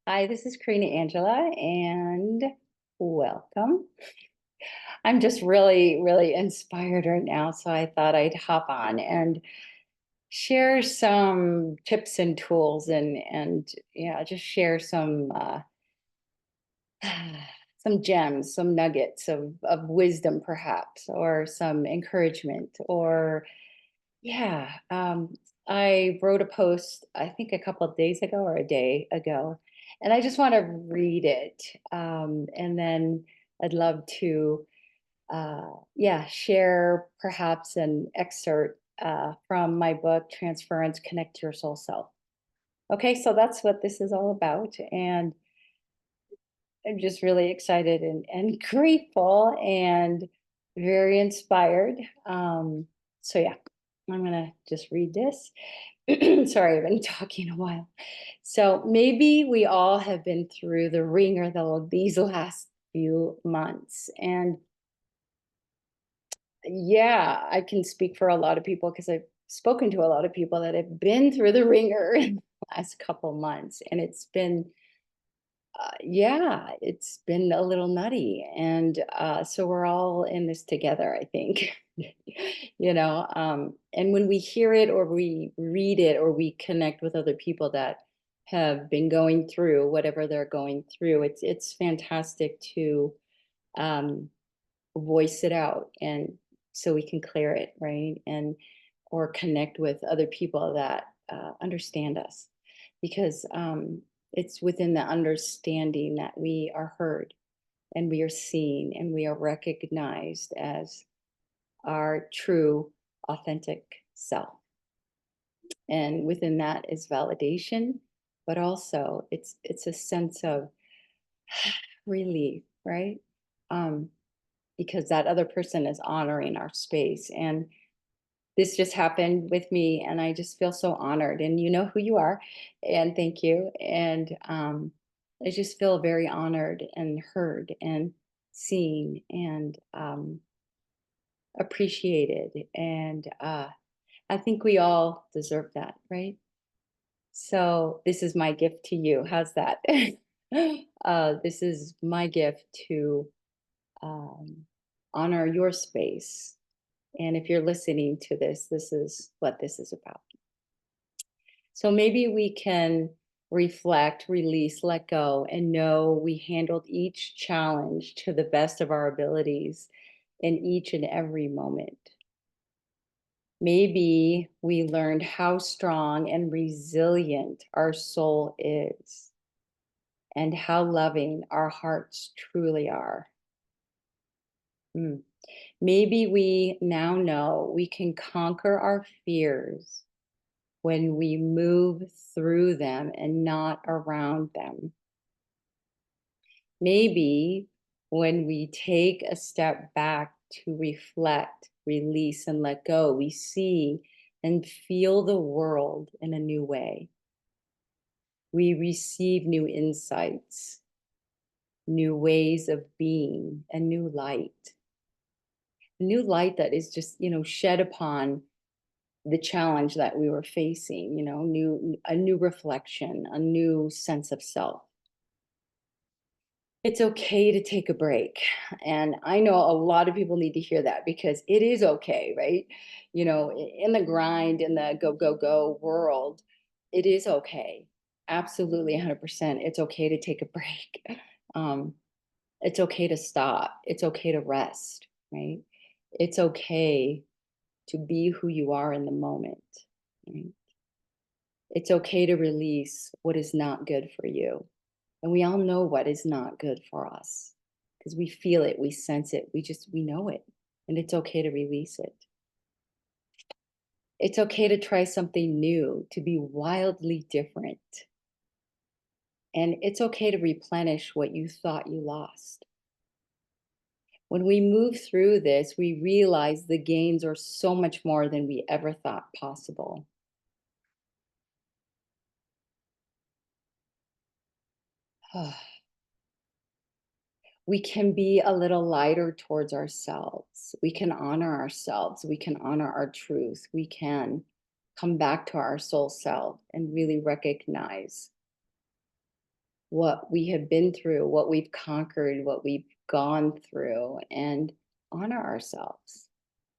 Hi, this is Corina Angela, and welcome. I'm just really, really inspired right now, so I thought I'd hop on and share some tips and tools, and yeah, just share some some gems, some nuggets of wisdom, perhaps, or some encouragement, or yeah. I wrote a post, I think a couple of days ago or a day ago, and I just want to read it. And then I'd love to, yeah, share perhaps an excerpt from my book, Transference, Connect to Your Soul Self. Okay, so that's what this is all about. And I'm just really excited and grateful and very inspired. So, yeah, I'm going to just read this. Sorry, I've been talking a while. So maybe we all have been through the ringer though these last few months. And yeah, I can speak for a lot of people because I've spoken to a lot of people that have been through the ringer in the last couple months. And it's been yeah, it's been a little nutty. And so we're all in this together, I think. And when we hear it or we read it or we connect with other people that have been going through whatever they're going through, it's fantastic to um, voice it out and so we can clear it, right? And or connect with other people that understand us because it's within the understanding that we are heard and we are seen and we are recognized as our true authentic self, and within that is validation, but also it's a sense of relief, right? um, because that other person is honoring our space. And this just happened with me, and I just feel so honored. And you know who you are, and thank you. And I just feel very honored and heard and seen and appreciated. And I think we all deserve that, right? So this is my gift to you. How's that? This is my gift to um, honor your space. And if you're listening to this, this is what this is about. So maybe we can reflect, release, let go, and know we handled each challenge to the best of our abilities in each and every moment. Maybe we learned how strong and resilient our soul is and how loving our hearts truly are. Mm. Maybe we now know we can conquer our fears when we move through them and not around them. Maybe when we take a step back to reflect, release, and let go, we see and feel the world in a new way. We receive new insights, new ways of being, and new light. A new light that is just, shed upon the challenge that we were facing, a new reflection, a new sense of self. It's okay to take a break. And I know a lot of people need to hear that because it is okay, right? In the grind, in the go, go, go world, it is okay. Absolutely 100%. It's okay to take a break. Um, it's okay to stop. It's okay to rest, right? It's okay to be who you are in the moment, right? It's okay to release what is not good for you. And we all know what is not good for us because we feel it, we sense it, we know it. And it's okay to release it. It's okay to try something new, to be wildly different. And it's okay to replenish what you thought you lost. When we move through this, we realize the gains are so much more than we ever thought possible. We can be a little lighter towards ourselves. We can honor ourselves. We can honor our truth. We can come back to our soul self and really recognize what we have been through, what we've conquered, what we've gone through, and honor ourselves,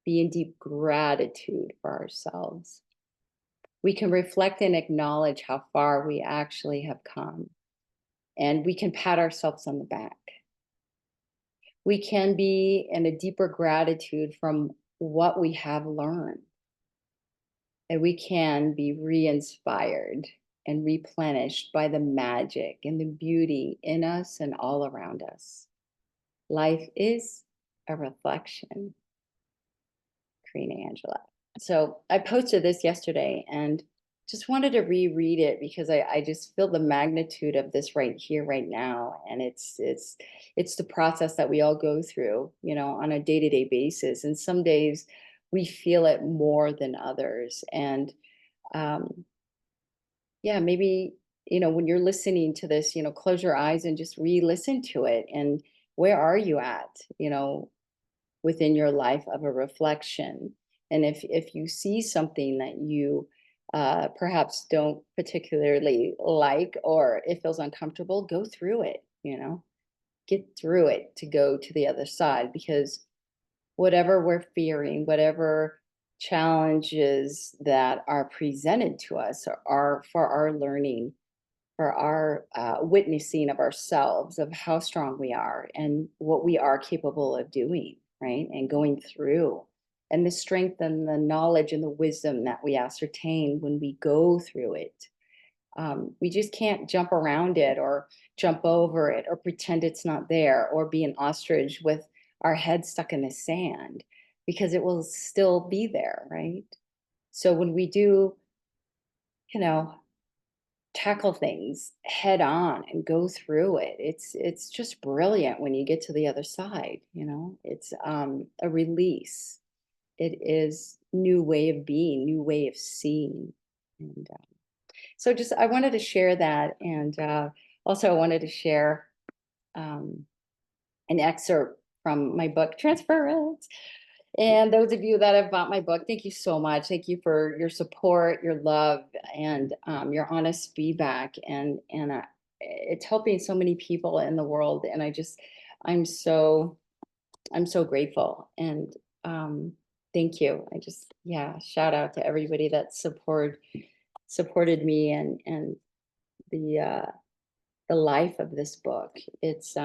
be in deep gratitude for ourselves. We can reflect and acknowledge how far we actually have come, and we can pat ourselves on the back. We can be in a deeper gratitude from what we have learned, and we can be re-inspired and replenished by the magic and the beauty in us and all around us. Life is a reflection. Corina Angela. So I posted this yesterday and just wanted to reread it because I just feel the magnitude of this right here, right now. And it's the process that we all go through, on a day-to-day basis. And some days we feel it more than others. And yeah, maybe, when you're listening to this, close your eyes and just re-listen to it. And where are you at, within your life of a reflection? And if you see something that you perhaps don't particularly like, or it feels uncomfortable, go through it, get through it to go to the other side, because whatever we're fearing, whatever challenges that are presented to us are for our learning, for our witnessing of ourselves, of how strong we are and what we are capable of doing, right? And going through, and the strength and the knowledge and the wisdom that we ascertain when we go through it. We just can't jump around it or jump over it or pretend it's not there, or be an ostrich with our head stuck in the sand, because it will still be there, right? So when we do, you know, tackle things head on and go through it, it's just brilliant when you get to the other side. It's a release. It is new way of being, new way of seeing. And so just I wanted to share that. And also I wanted to share an excerpt from my book Transference. And those of you that have bought my book, thank you so much. Thank you for your support, your love, and your honest feedback. And it's helping so many people in the world. And I'm so grateful. And thank you. Yeah, shout out to everybody that supported me and the life of this book. It's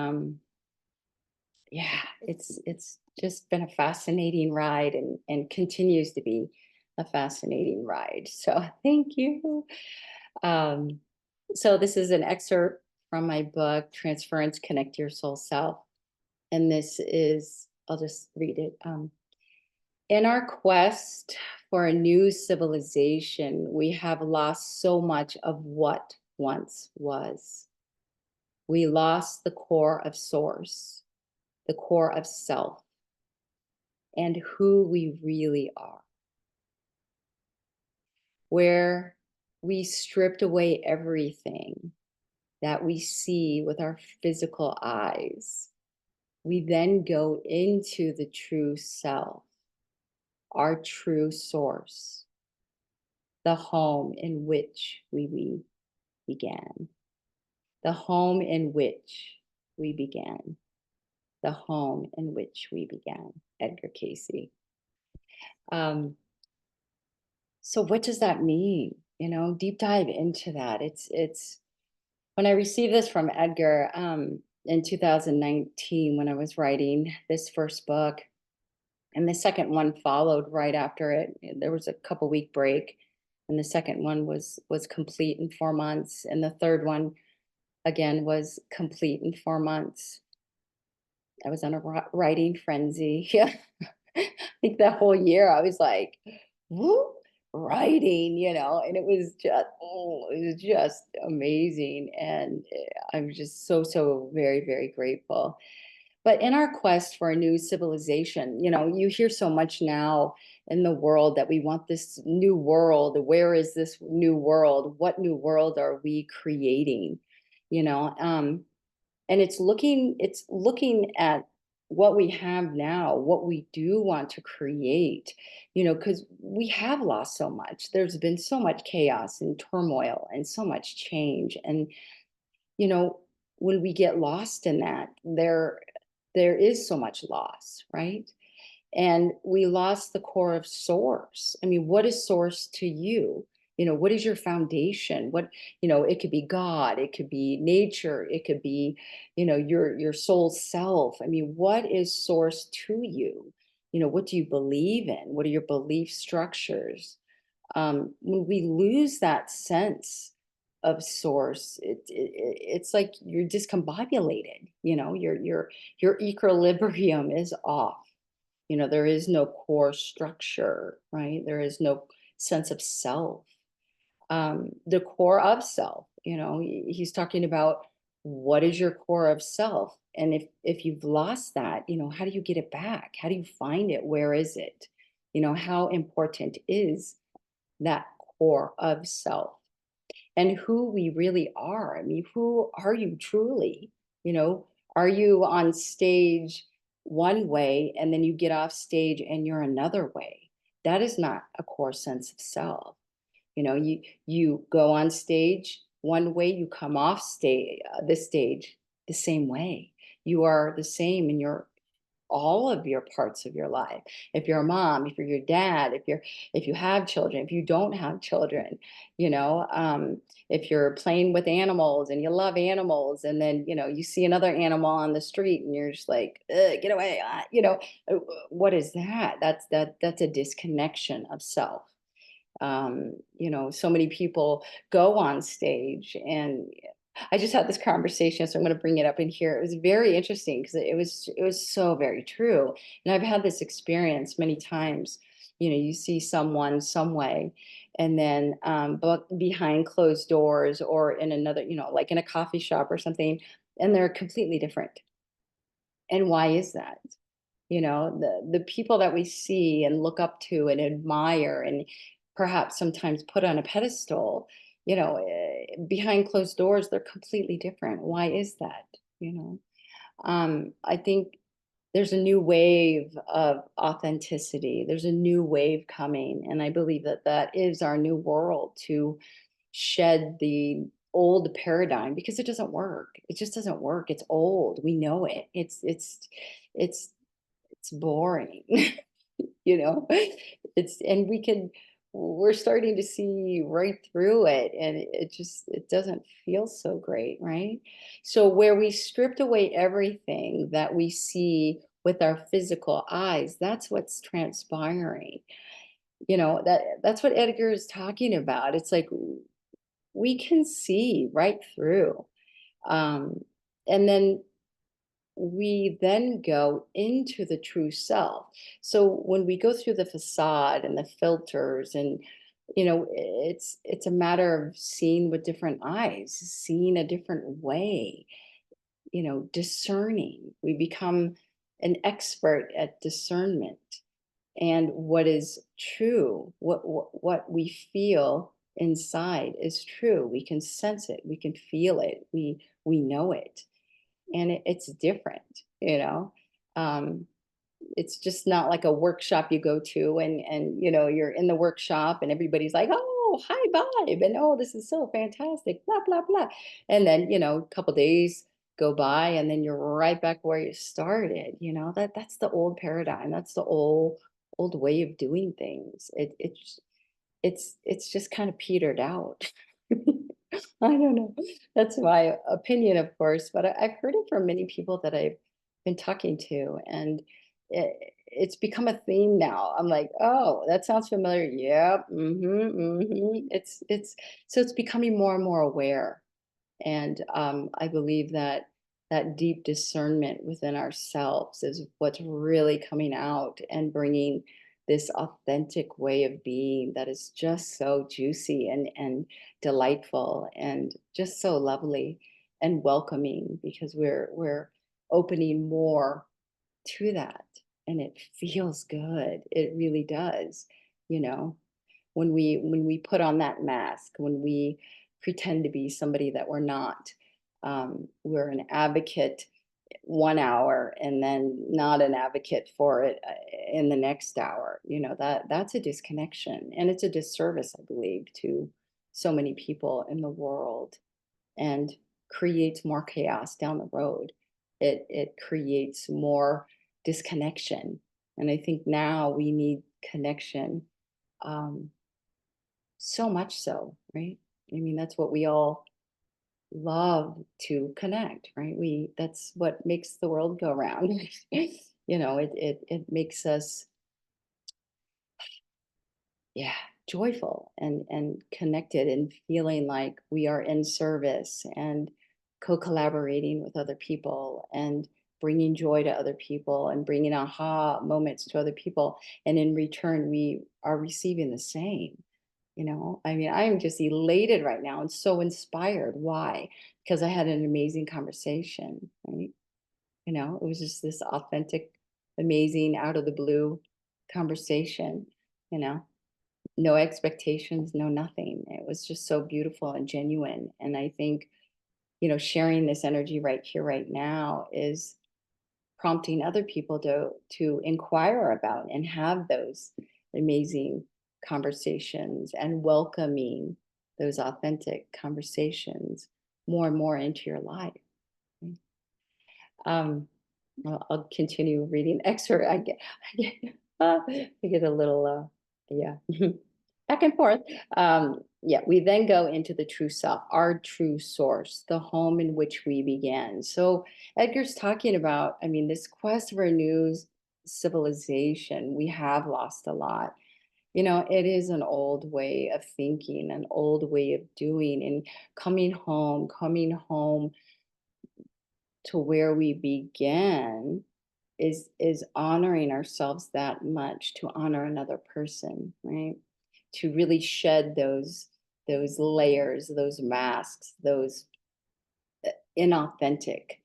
yeah, it's just been a fascinating ride, and continues to be a fascinating ride. So thank you. Um, so this is an excerpt from my book, Transference, Connect Your Soul Self. And this is, I'll just read it. In our quest for a new civilization, we have lost so much of what once was. We lost the core of source, the core of self, and who we really are. Where we stripped away everything that we see with our physical eyes, we then go into the true self, our true source, the home in which we began, the home in which we began, the home in which we began. Edgar Cayce. So what does that mean? Deep dive into that. It's when I received this from Edgar in 2019, when I was writing this first book, and the second one followed right after it. There was a couple-week break, and the second one was complete in 4 months, and the third one again was complete in 4 months. I was on a writing frenzy. Yeah. I think that whole year I was like, woo, writing, and it was just amazing. And I'm just so very, very grateful. But in our quest for a new civilization, you hear so much now in the world that we want this new world. Where is this new world? What new world are we creating? And it's looking at what we have now, what we do want to create, because we have lost so much. There's been so much chaos and turmoil and so much change. And you know, when we get lost in that, there is so much loss, right? And we lost the core of source. I mean, what is source to you? What is your foundation? It could be God, it could be nature, it could be, your soul self. I mean, what is source to you? What do you believe in? What are your belief structures? When we lose that sense of source, it's like you're discombobulated. Your equilibrium is off. There is no core structure, right? There is no sense of self. The core of self, he's talking about what is your core of self. And if you've lost that, how do you get it back? How do you find it? Where is it? How important is that core of self and who we really are? I mean, who are you truly? You know, are you on stage one way and then you get off stage and you're another way? That is not a core sense of self. You go on stage one way, you come off the stage the same way. You are the same in all of your parts of your life. If you're a mom, if you're your dad, if you have children, if you don't have children, if you're playing with animals and you love animals, and then you see another animal on the street and you're just like, "Ugh, get away!" Uh, what is that? That's a disconnection of self. So many people go on stage, and I just had this conversation, so I'm going to bring it up in here. It was very interesting because it was so very true. And I've had this experience many times. You see someone some way, and then but behind closed doors or in another, like in a coffee shop or something, and they're completely different. And why is that? The people that we see and look up to and admire and perhaps sometimes put on a pedestal, behind closed doors, they're completely different. Why is that? you know I think there's a new wave of authenticity. There's a new wave coming, and I believe that that is our new world, to shed the old paradigm, because it doesn't work. It just doesn't work. It's old. We know it. It's it's boring. you know and we're starting to see right through it, and it doesn't feel so great, right? So where we stripped away everything that we see with our physical eyes, that's what's transpiring. That's what Edgar is talking about. It's like we can see right through, um and then we then go into the true self. So when we go through the facade and the filters, and it's a matter of seeing with different eyes, seeing a different way, discerning. We become an expert at discernment, and what is true, what we feel inside is true. We can sense it, we can feel it, we know it, and it's different. um it's just not like a workshop you go to, and you're in the workshop and everybody's like, "Oh, hi, vibe," and, "Oh, this is so fantastic, blah blah blah," and then a couple days go by and then you're right back where you started. That's the old paradigm. That's the old way of doing things. It's just kind of petered out. I don't know. That's my opinion, of course, but I've heard it from many people that I've been talking to, and it's become a theme now. I'm like, "Oh, that sounds familiar." Yep. It's so it's becoming more and more aware. And I believe that that deep discernment within ourselves is what's really coming out and bringing this authentic way of being that is just so juicy and delightful and just so lovely and welcoming, because we're opening more to that, and it feels good. It really does. you know when we put on that mask, when we pretend to be somebody that we're not, we're an advocate 1 hour and then not an advocate for it in the next hour. That's a disconnection, and it's a disservice, I believe, to so many people in the world. And creates more chaos down the road. It creates more disconnection. And I think now we need connection, um, so much so, right? I mean, that's what we all love, to connect, right? That's what makes the world go round. It makes us, yeah, joyful and connected and feeling like we are in service and co-collaborating with other people and bringing joy to other people and bringing aha moments to other people, and in return we are receiving the same. I mean, I am just elated right now and so inspired. Why? Because I had an amazing conversation, right? It was just this authentic, amazing, out of the blue conversation. you know no expectations, no nothing. It was just so beautiful and genuine. And I think, sharing this energy right here, right now is prompting other people to inquire about and have those amazing conversations and welcoming those authentic conversations more and more into your life. Um, I'll continue reading excerpt. I get a little, yeah, back and forth. Yeah, we then go into the true self, our true source, the home in which we began. So Edgar's talking about, I mean, this quest for a new civilization. We have lost a lot. It is an old way of thinking, an old way of doing, and coming home to where we began is honoring ourselves that much, to honor another person, right? To really shed those layers, those masks, those inauthentic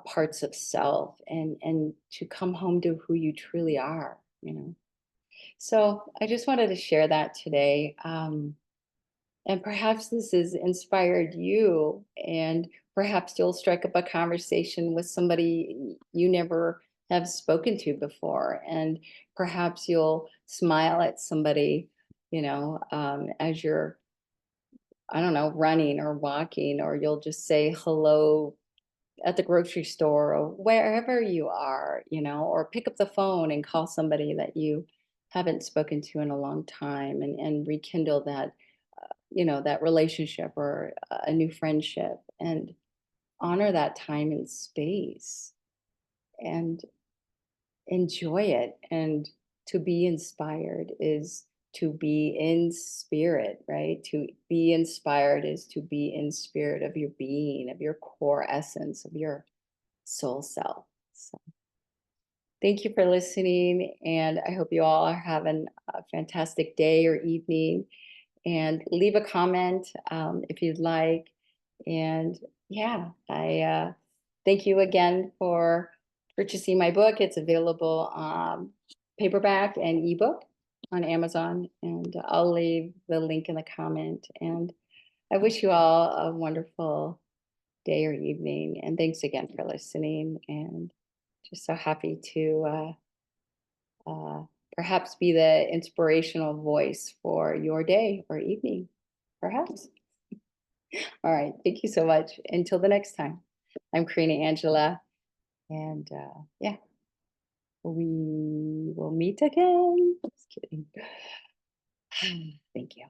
parts of self, and to come home to who you truly are. So I just wanted to share that today. And perhaps this has inspired you, and perhaps you'll strike up a conversation with somebody you never have spoken to before. And perhaps you'll smile at somebody, as you're, I don't know, running or walking, or you'll just say hello at the grocery store or wherever you are, or pick up the phone and call somebody that you haven't spoken to in a long time, and rekindle that relationship or a new friendship, and honor that time and space and enjoy it. And to be inspired is to be in spirit, right? To be inspired is to be in spirit of your being, of your core essence, of your soul self. So thank you for listening, and I hope you all are having a fantastic day or evening. And leave a comment, if you'd like. And yeah, I thank you again for purchasing my book. It's available paperback and ebook on Amazon, and I'll leave the link in the comment. And I wish you all a wonderful day or evening. And thanks again for listening. And just so happy to perhaps be the inspirational voice for your day or evening, perhaps. All right. Thank you so much. Until the next time, I'm Corina Angela. And yeah, we will meet again. Just kidding. Thank you.